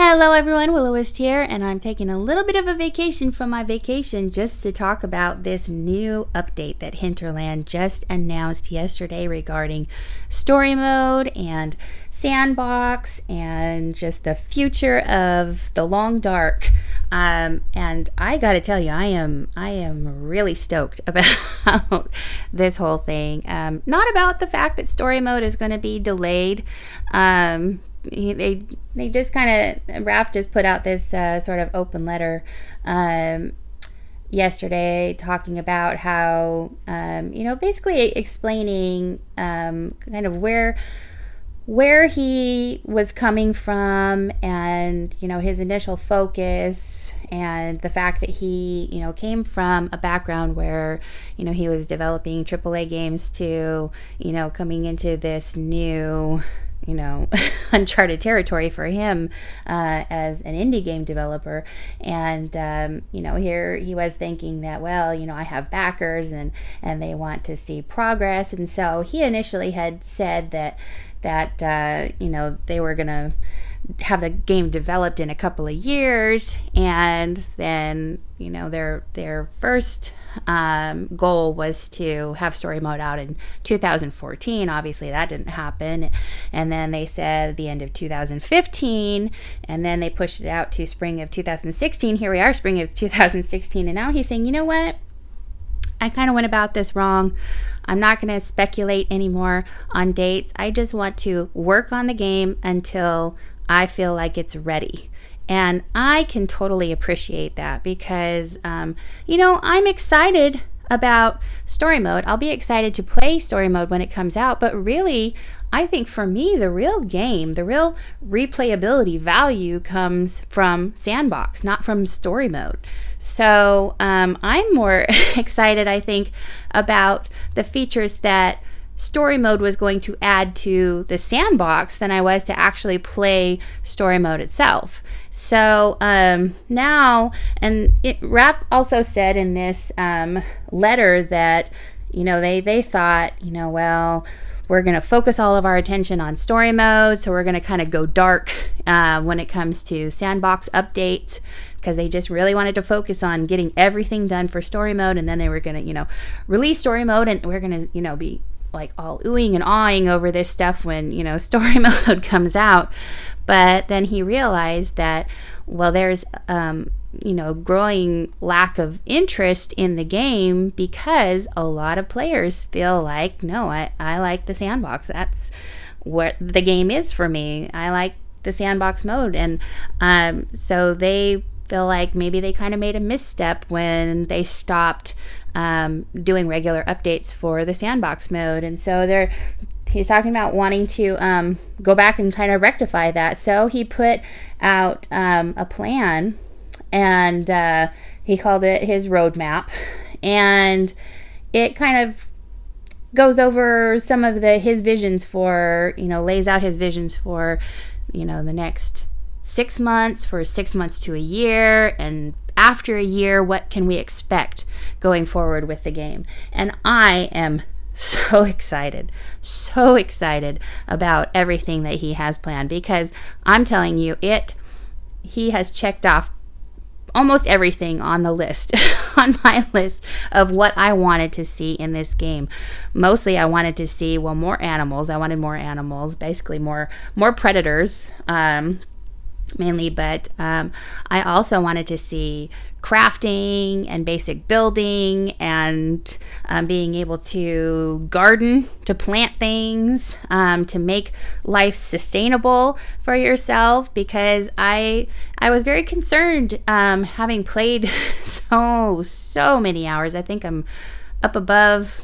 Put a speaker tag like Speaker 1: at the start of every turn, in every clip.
Speaker 1: Hello everyone, Willow-Wisp here, and I'm taking a little bit of a vacation from my vacation just to talk about this new update that Hinterland just announced yesterday regarding story mode and sandbox and just the future of the long dark. And I gotta tell you, I am really stoked about this whole thing. Not about the fact that story mode is going to be delayed. They just kind of, Raph just put out this sort of open letter yesterday talking about how, basically explaining kind of where he was coming from and, his initial focus and the fact that he, came from a background where, he was developing AAA games to, coming into this new, uncharted territory for him as an indie game developer. And, here he was thinking that, well, I have backers and they want to see progress. And so he initially had said that they were going to have the game developed in a couple of years. And then, their first goal was to have story mode out in 2014. Obviously that didn't happen, and then they said the end of 2015, and then they pushed it out to spring of 2016. Here we are, spring of 2016, and now he's saying, you know what, I kind of went about this wrong. I'm not going to speculate anymore on dates. I just want to work on the game until I feel like it's ready. And I can totally appreciate that because, I'm excited about story mode. I'll be excited to play story mode when it comes out. But really, I think for me, the real replayability value comes from sandbox, not from story mode. So I'm more excited, I think, about the features that story mode was going to add to the sandbox than I was to actually play story mode itself. So now, and Rap also said in this letter that, they thought, well, we're going to focus all of our attention on story mode, so we're going to kind of go dark when it comes to sandbox updates, because they just really wanted to focus on getting everything done for story mode, and then they were going to, release story mode, and we're going to, be like all oohing and awing over this stuff when, story mode comes out. But then he realized that, well, there's, growing lack of interest in the game because a lot of players feel like, no, I like the sandbox. That's what the game is for me. I like the sandbox mode. And so they feel like maybe they kind of made a misstep when they stopped doing regular updates for the sandbox mode. And so he's talking about wanting to go back and kind of rectify that. So he put out a plan, and he called it his roadmap. And it kind of goes over some of his visions for, lays out his visions for, the next 6 months, for 6 months to a year, and after a year, what can we expect going forward with the game? And I am so excited about everything that he has planned, because I'm telling you, he has checked off almost everything on the list, on my list of what I wanted to see in this game. Mostly I wanted to see, more animals. I wanted more animals, basically more predators, mainly, but I also wanted to see crafting and basic building and being able to garden, to plant things, to make life sustainable for yourself, because I was very concerned, having played so many hours. I think I'm up above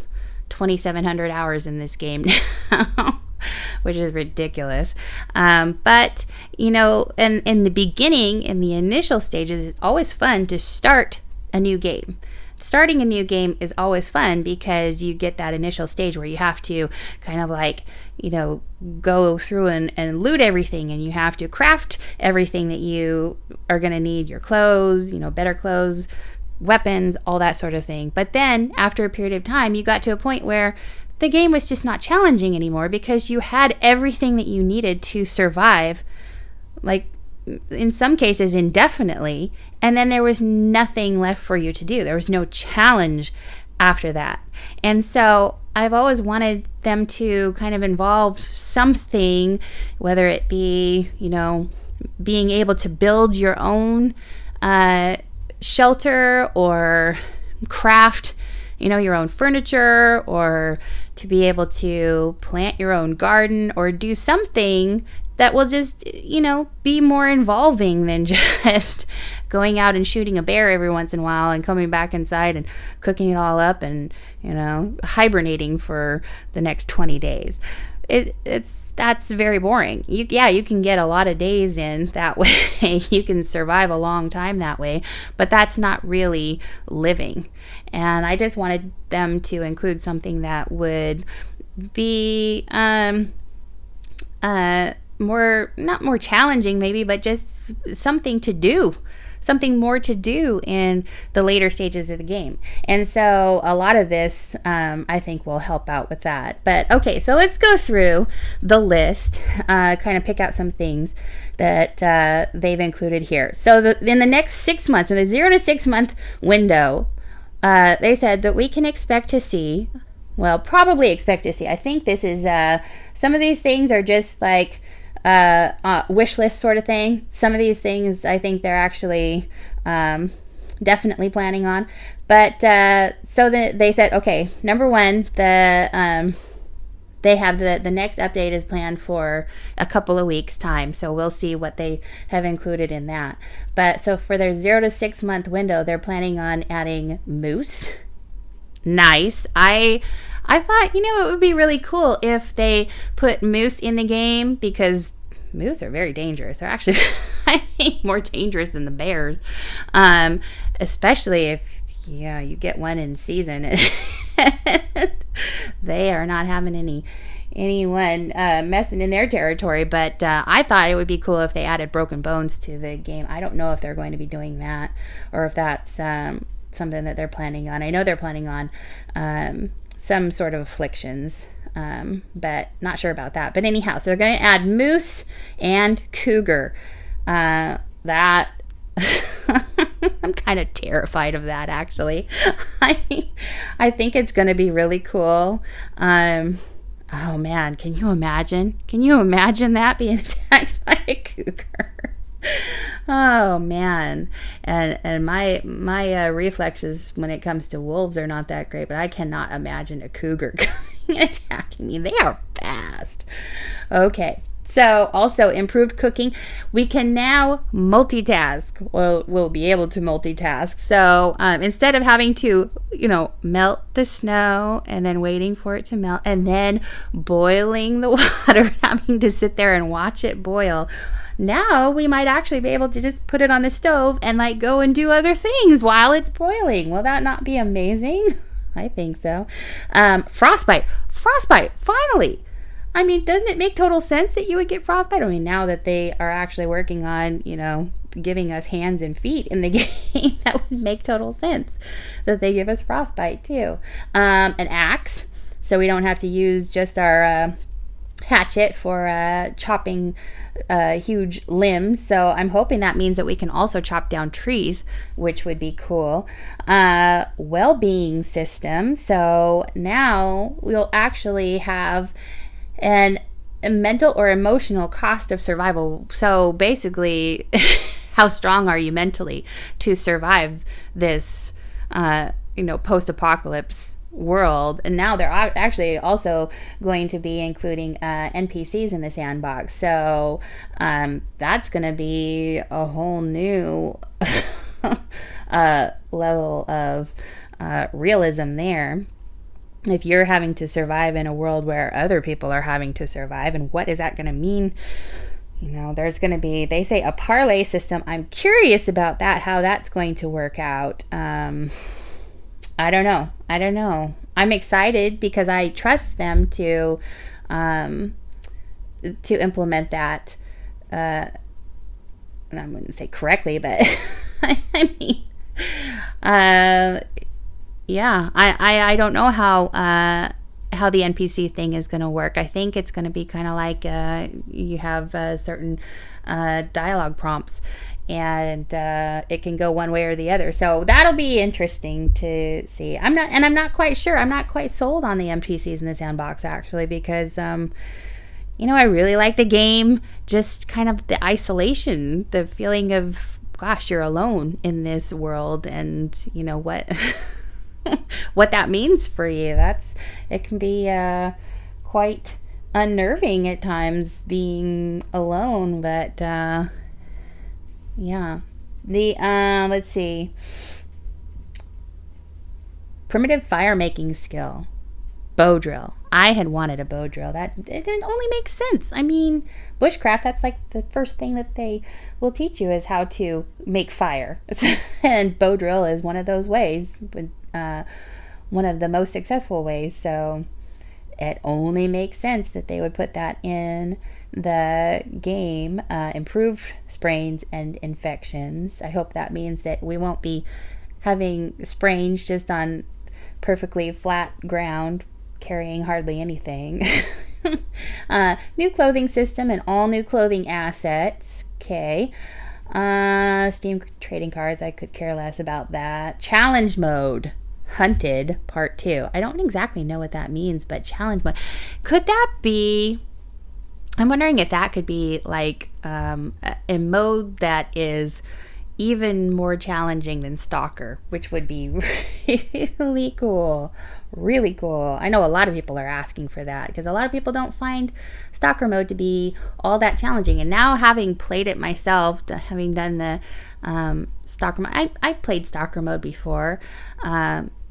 Speaker 1: 2,700 hours in this game now. Which is ridiculous. But, in the beginning, in the initial stages, it's always fun to start a new game. Starting a new game is always fun because you get that initial stage where you have to kind of like, go through and loot everything, and you have to craft everything that you are going to need, your clothes, better clothes, weapons, all that sort of thing. But then after a period of time, you got to a point where the game was just not challenging anymore because you had everything that you needed to survive, like in some cases indefinitely, and then there was nothing left for you to do. There was no challenge after that. And so I've always wanted them to kind of involve something, whether it be, being able to build your own shelter, or craft, your own furniture, or to be able to plant your own garden, or do something that will just, be more involving than just going out and shooting a bear every once in a while and coming back inside and cooking it all up and, hibernating for the next 20 days. That's very boring. You can get a lot of days in that way. You can survive a long time that way, but that's not really living. And I just wanted them to include something that would be not more challenging maybe, but just something to do. Something more to do in the later stages of the game. And so a lot of this, I think, will help out with that. But okay, so let's go through the list, kind of pick out some things that they've included here. So in the next 6 months, in the 0 to 6 month window, they said that we can expect to see, probably expect to see. I think this is, some of these things are just like, wish list sort of thing. Some of these things I think they're actually definitely planning on. But so they said, okay, number one, they have the next update is planned for a couple of weeks time. So we'll see what they have included in that. But so for their 0 to 6 month window, they're planning on adding moose. Nice. I thought, it would be really cool if they put moose in the game, because moose are very dangerous. They're actually, I think, more dangerous than the bears, especially if, you get one in season. They are not having anyone messing in their territory. But I thought it would be cool if they added broken bones to the game. I don't know if they're going to be doing that, or if that's something that they're planning on. I know they're planning on some sort of afflictions, but not sure about that. But anyhow, so they're going to add moose and cougar. That I'm kind of terrified of that, actually. I think it's going to be really cool. Oh man, can you imagine? Can you imagine that, being attacked by a cougar? Oh man, and my reflexes when it comes to wolves are not that great, but I cannot imagine a cougar coming and attacking me. They are fast. Okay, so also improved cooking. We can now multitask, or we'll be able to multitask. So instead of having to, melt the snow and then waiting for it to melt and then boiling the water, having to sit there and watch it boil, now we might actually be able to just put it on the stove and go and do other things while it's boiling. Will that not be amazing? I think so. Frostbite, finally. I mean, doesn't it make total sense that you would get frostbite? I mean, now that they are actually working on, giving us hands and feet in the game, that would make total sense that they give us frostbite too. An axe, so we don't have to use just our hatchet for chopping huge limbs. So I'm hoping that means that we can also chop down trees, which would be cool. Well-being system. So now we'll actually have a mental or emotional cost of survival. So basically, how strong are you mentally to survive this, post-apocalypse world? And now they're actually also going to be including NPCs in the sandbox. So that's going to be a whole new level of realism there. If you're having to survive in a world where other people are having to survive, and what is that going to mean? There's going to be, they say, a parlay system. I'm curious about that, how that's going to work out. I don't know. I'm excited because I trust them to implement that. And I wouldn't say correctly, but I mean, yeah, I don't know how the NPC thing is going to work. I think it's going to be kind of like you have certain dialogue prompts, and it can go one way or the other. So that'll be interesting to see. I'm not quite sure. I'm not quite sold on the NPCs in the sandbox, actually, because I really like the game, just kind of the isolation, the feeling of, gosh, you're alone in this world, and what what that means for you. It can be quite unnerving at times, being alone, but yeah. Let's see. Primitive fire making skill. Bow drill. I had wanted a bow drill. It only makes sense. I mean, bushcraft, that's like the first thing that they will teach you is how to make fire. And bow drill is one of those ways, but one of the most successful ways. So it only makes sense that they would put that in the game. Improved sprains and infections. I hope that means that we won't be having sprains just on perfectly flat ground, carrying hardly anything. New clothing system and all new clothing assets. Okay. Steam trading cards, I could care less about that. Challenge mode. Hunted part 2. I don't exactly know what that means, but challenge mode. Could that be... I'm wondering if that could be like a mode that is even more challenging than Stalker, which would be really cool. Really cool. I know a lot of people are asking for that because a lot of people don't find Stalker mode to be all that challenging. And now, having played it myself, having done the Stalker mode, I played Stalker mode before,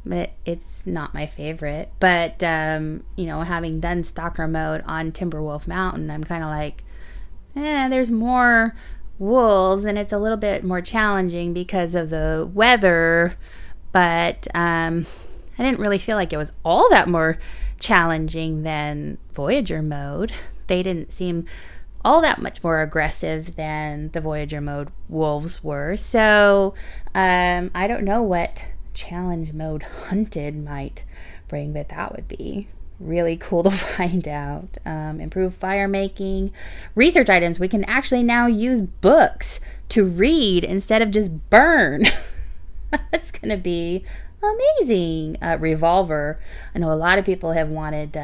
Speaker 1: but it's not my favorite. But having done Stalker mode on Timberwolf Mountain, I'm kind of like, there's more wolves and it's a little bit more challenging because of the weather, but I didn't really feel like it was all that more challenging than Voyager mode. They didn't seem all that much more aggressive than the Voyager mode wolves were. So I don't know what challenge mode Hunted might bring, but that would be really cool to find out. Improve fire making. Research items. We can actually now use books to read instead of just burn. That's going to be amazing. Revolver. I know a lot of people have wanted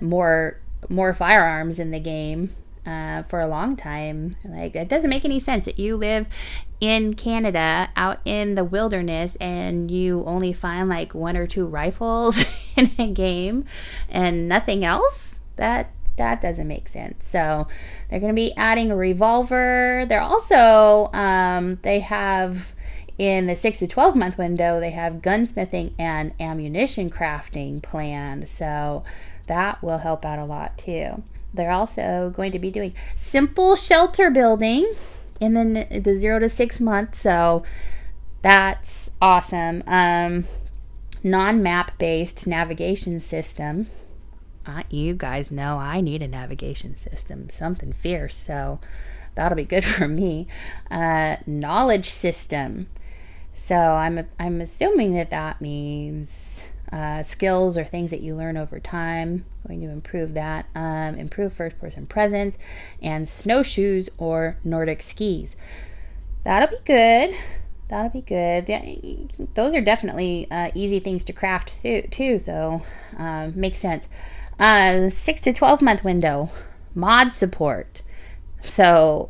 Speaker 1: more firearms in the game for a long time. Like, it doesn't make any sense that you live in Canada out in the wilderness and you only find like 1 or 2 rifles in a game and nothing else. That doesn't make sense. So they're going to be adding a revolver. They're also they have, in the 6 to 12 month window, they have gunsmithing and ammunition crafting planned. So that will help out a lot too. They're also going to be doing simple shelter building in the 0 to 6 months. So that's awesome. Non-map based navigation system. You guys know I need a navigation system, something fierce. So that'll be good for me. Knowledge system. So I'm assuming that means skills or things that you learn over time. Going to improve that. Improve first-person presence and snowshoes or Nordic skis. That'll be good. That'll be good. Those are definitely easy things to craft too. So makes sense. 6 to 12 month window. Mod support. So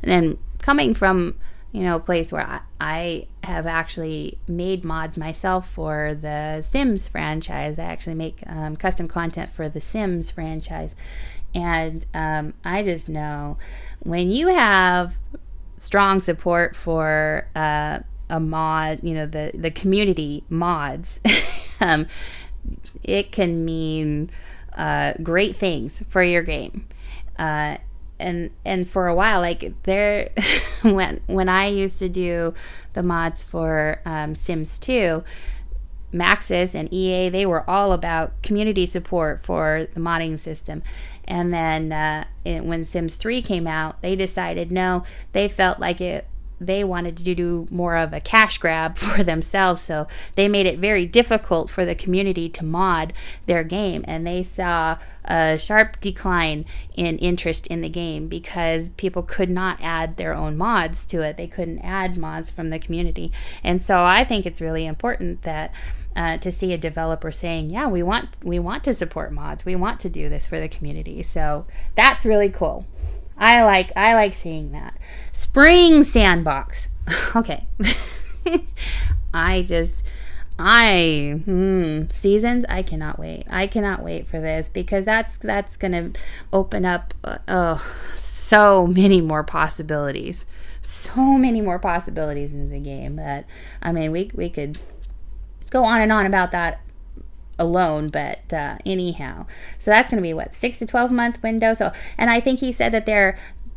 Speaker 1: and coming from a place where I have actually made mods myself for the Sims franchise. I actually make custom content for the Sims franchise. And I just know when you have strong support for a mod, the community mods, it can mean great things for your game. And for a while, like when I used to do the mods for Sims 2, Maxis and EA, they were all about community support for the modding system. And then when Sims 3 came out, they decided no, they felt like it they wanted to do more of a cash grab for themselves. So they made it very difficult for the community to mod their game. And they saw a sharp decline in interest in the game because people could not add their own mods to it. They couldn't add mods from the community. And so I think it's really important that to see a developer saying, yeah, we want to support mods. We want to do this for the community. So that's really cool. I like seeing that. Spring sandbox. Okay. Seasons, I cannot wait. I cannot wait for this because that's going to open up so many more possibilities. So many more possibilities in the game that, I mean, we could go on and on about that alone, but anyhow, so that's going to be what, 6 to 12 month window. So, and I think he said that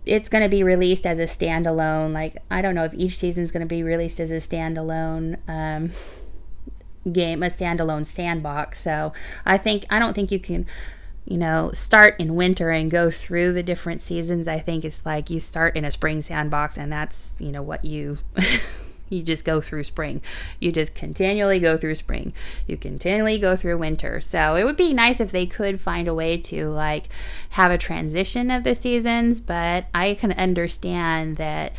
Speaker 1: it's going to be released as a standalone. Like, I don't know if each season is going to be released as a standalone game, a standalone sandbox. So I don't think you can, start in winter and go through the different seasons. I think it's like you start in a spring sandbox, and that's what you you just go through spring. You just continually go through spring. You continually go through winter. So it would be nice if they could find a way to like have a transition of the seasons, but I can understand that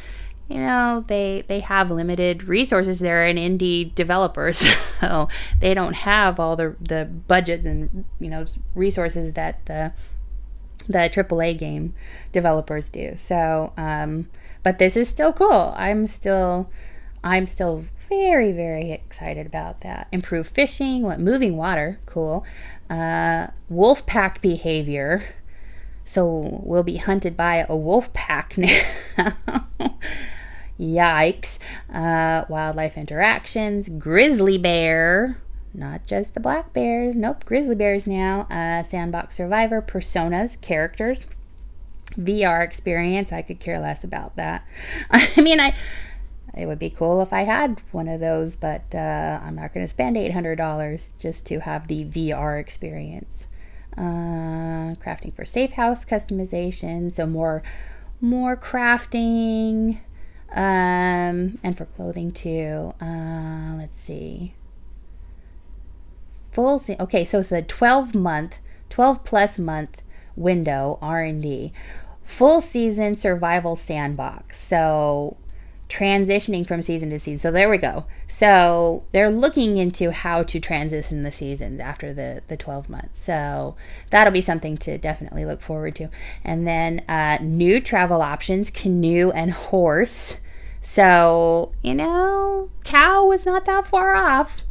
Speaker 1: they have limited resources. They're an indie developers, so they don't have all the budgets and resources that the AAA game developers do. So but this is still cool. I'm still very, very excited about that. Improved fishing, moving water, cool. Wolf pack behavior. So we'll be hunted by a wolf pack now. Yikes. Wildlife interactions, grizzly bear. Not just the black bears. Nope, grizzly bears now. Sandbox survivor, personas, characters. VR experience. I could care less about that. I mean, it would be cool if I had one of those, but I'm not going to spend $800 just to have the VR experience. Crafting for safe house customization, so more crafting, and for clothing too. Let's see. Okay, so it's a 12 plus month window R&D. Full season survival sandbox. So transitioning from season to season. So there we go. So they're looking into how to transition the seasons after the 12 months. So that'll be something to definitely look forward to. And then new travel options, canoe and horse. So, cow was not that far off.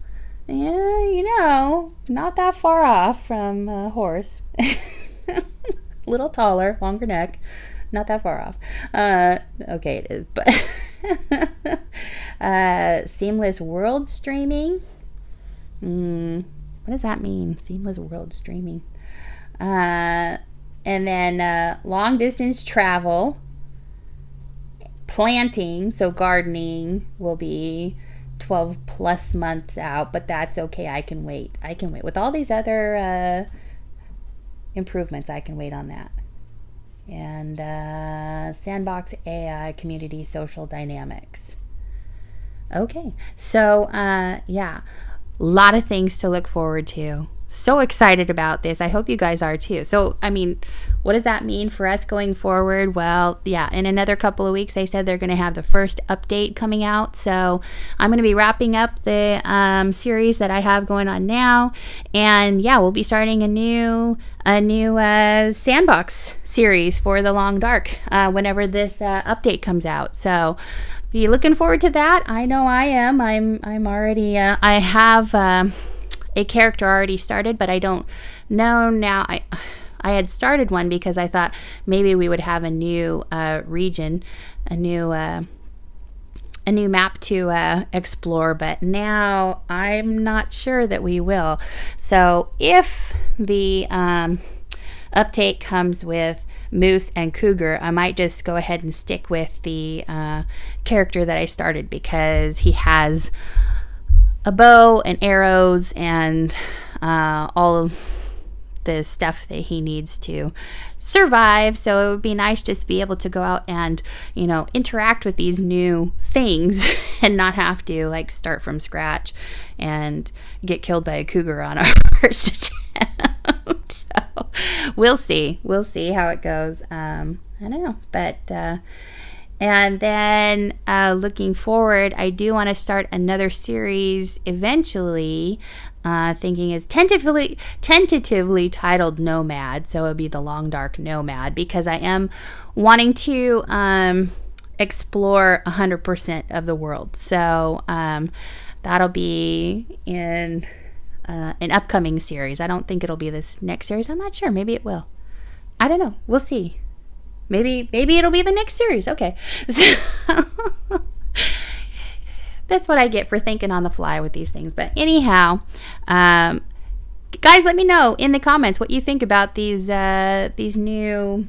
Speaker 1: Yeah, not that far off from horse. Little taller, longer neck. Not that far off. Okay, it is, but seamless world streaming. What does that mean? Seamless world streaming. And then long distance travel. Planting, so gardening will be 12 plus months out, but that's okay. I can wait. With all these other improvements, I can wait on that. And sandbox AI community social dynamics. Okay, so yeah, a lot of things to look forward to. So excited about this. I hope you guys are too. So, I mean, what does that mean for us going forward? Well, yeah, in another couple of weeks, they said they're going to have the first update coming out. So I'm going to be wrapping up the series that I have going on now. And yeah, we'll be starting a new sandbox series for The Long Dark whenever this update comes out. So be looking forward to that. I know I am. I'm already, I have a character already started, but I don't know now. I had started one because I thought maybe we would have a new region, a new map to explore, but now I'm not sure that we will. So if the update comes with moose and cougar, I might just go ahead and stick with the character that I started because he has a bow and arrows and all the stuff that he needs to survive. So it would be nice just to be able to go out and, you know, interact with these new things and not have to like start from scratch and get killed by a cougar on our first attempt. So we'll see how it goes. I don't know, but and then looking forward, I do want to start another series eventually. Thinking is tentatively titled Nomad, so it would be the Long Dark Nomad, because I am wanting to explore 100% of the world. So that'll be in an upcoming series. I don't think it'll be this next series. I'm not sure. Maybe it will. I don't know. We'll see. Maybe it'll be the next series. Okay. So that's what I get for thinking on the fly with these things. But anyhow, guys, let me know in the comments what you think about these new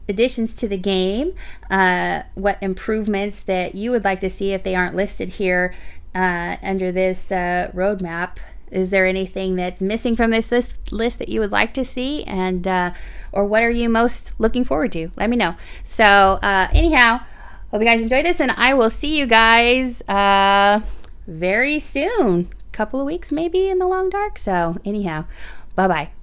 Speaker 1: additions to the game. What improvements that you would like to see if they aren't listed here under this roadmap. Is there anything that's missing from this list that you would like to see? And or what are you most looking forward to? Let me know. So anyhow, hope you guys enjoyed this, and I will see you guys very soon. Couple of weeks maybe in the Long Dark. So anyhow, bye-bye.